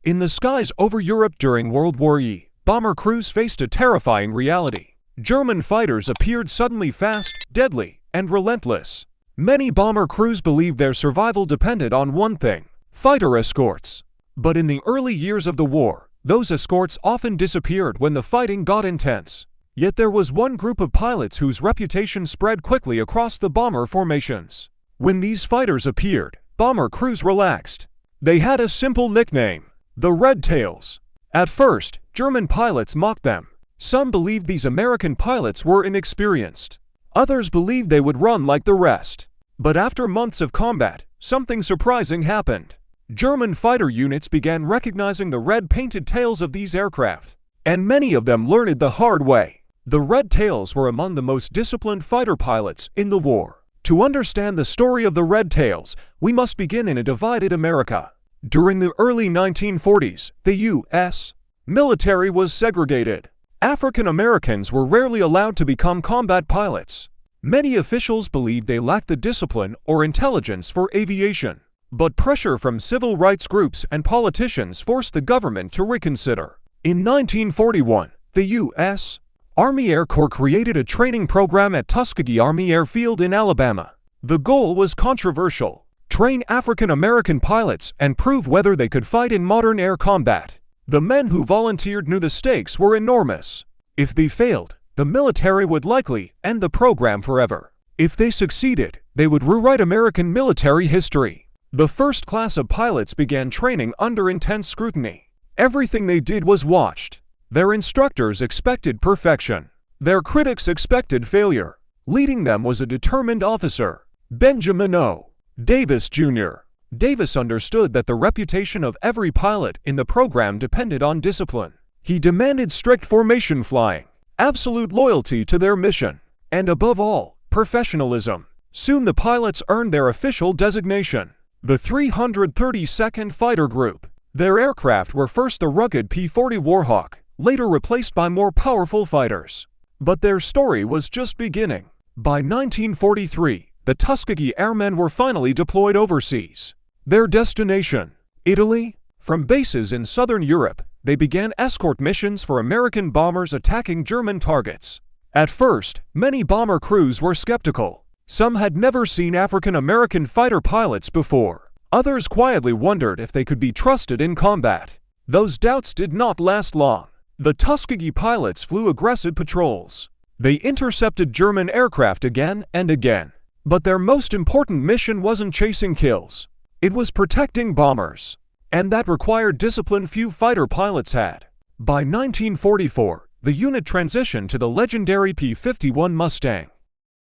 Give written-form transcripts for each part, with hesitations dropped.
In the skies over Europe during World War I, bomber crews faced a terrifying reality. German fighters appeared suddenly fast, deadly, and relentless. Many bomber crews believed their survival depended on one thing: fighter escorts. But in the early years of the war, those escorts often disappeared when the fighting got intense. Yet there was one group of pilots whose reputation spread quickly across the bomber formations. When these fighters appeared, bomber crews relaxed. They had a simple nickname: the Red Tails. At first, German pilots mocked them. Some believed these American pilots were inexperienced. Others believed they would run like the rest. But after months of combat, something surprising happened. German fighter units began recognizing the red-painted tails of these aircraft, and many of them learned it the hard way. The Red Tails were among the most disciplined fighter pilots in the war. To understand the story of the Red Tails, we must begin in a divided America. During the early 1940s, the U.S. military was segregated. African Americans were rarely allowed to become combat pilots. Many officials believed they lacked the discipline or intelligence for aviation. But pressure from civil rights groups and politicians forced the government to reconsider. In 1941, the U.S. Army Air Corps created a training program at Tuskegee Army Airfield in Alabama. The goal was controversial: train African American pilots and prove whether they could fight in modern air combat. The men who volunteered knew the stakes were enormous. If they failed, the military would likely end the program forever. If they succeeded, they would rewrite American military history. The first class of pilots began training under intense scrutiny. Everything they did was watched. Their instructors expected perfection. Their critics expected failure. Leading them was a determined officer, Benjamin O. Davis, Jr. Davis understood that the reputation of every pilot in the program depended on discipline. He demanded strict formation flying, absolute loyalty to their mission, and above all, professionalism. Soon the pilots earned their official designation: the 332nd Fighter Group. Their aircraft were first the rugged P-40 Warhawk, later replaced by more powerful fighters. But their story was just beginning. By 1943, the Tuskegee Airmen were finally deployed overseas. Their destination: Italy. From bases in southern Europe, they began escort missions for American bombers attacking German targets. At first, many bomber crews were skeptical. Some had never seen African American fighter pilots before. Others quietly wondered if they could be trusted in combat. Those doubts did not last long. The Tuskegee pilots flew aggressive patrols. They intercepted German aircraft again and again. But their most important mission wasn't chasing kills. It was protecting bombers. And that required discipline few fighter pilots had. By 1944, the unit transitioned to the legendary P-51 Mustang.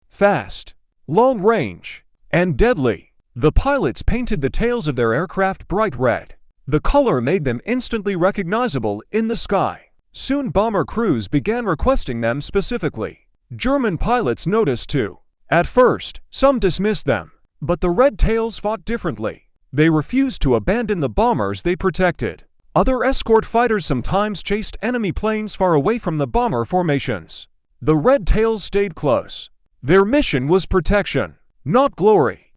Fast, long range, and deadly. The pilots painted the tails of their aircraft bright red. The color made them instantly recognizable in the sky. Soon bomber crews began requesting them specifically. German pilots noticed too. At first, some dismissed them. But the Red Tails fought differently. They refused to abandon the bombers they protected. Other escort fighters sometimes chased enemy planes far away from the bomber formations. The Red Tails stayed close. Their mission was protection, not glory.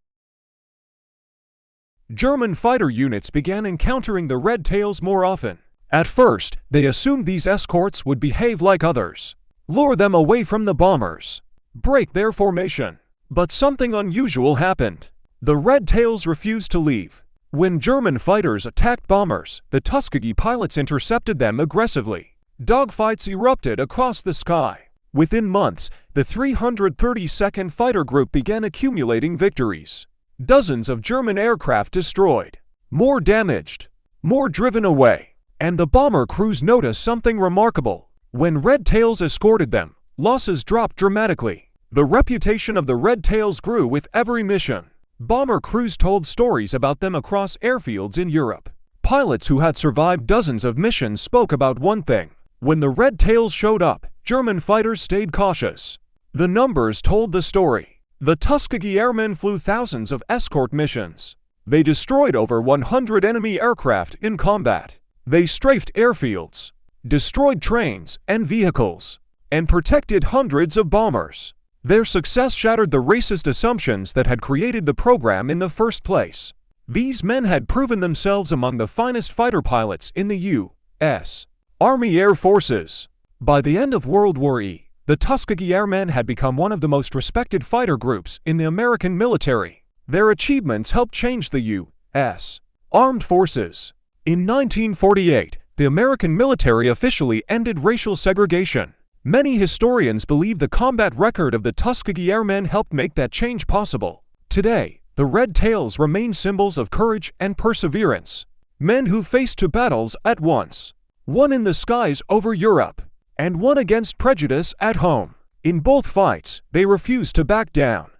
German fighter units began encountering the Red Tails more often. At first, they assumed these escorts would behave like others, lure them away from the bombers, break their formation. But something unusual happened. The Red Tails refused to leave. When German fighters attacked bombers, the Tuskegee pilots intercepted them aggressively. Dogfights erupted across the sky. Within months, the 332nd Fighter Group began accumulating victories. Dozens of German aircraft destroyed, more damaged, more driven away. And the bomber crews noticed something remarkable. When Red Tails escorted them, losses dropped dramatically. The reputation of the Red Tails grew with every mission. Bomber crews told stories about them across airfields in Europe. Pilots who had survived dozens of missions spoke about one thing: when the Red Tails showed up, German fighters stayed cautious. The numbers told the story. The Tuskegee Airmen flew thousands of escort missions. They destroyed over 100 enemy aircraft in combat. They strafed airfields, destroyed trains and vehicles, and protected hundreds of bombers. Their success shattered the racist assumptions that had created the program in the first place. These men had proven themselves among the finest fighter pilots in the U.S. Army Air Forces. By the end of World War I, the Tuskegee Airmen had become one of the most respected fighter groups in the American military. Their achievements helped change the U.S. Armed Forces. In 1948, the American military officially ended racial segregation. Many historians believe the combat record of the Tuskegee Airmen helped make that change possible. Today, the red tails remain symbols of courage and perseverance. Men who faced two battles at once. One in the skies over Europe, and one against prejudice at home. In both fights, they refused to back down.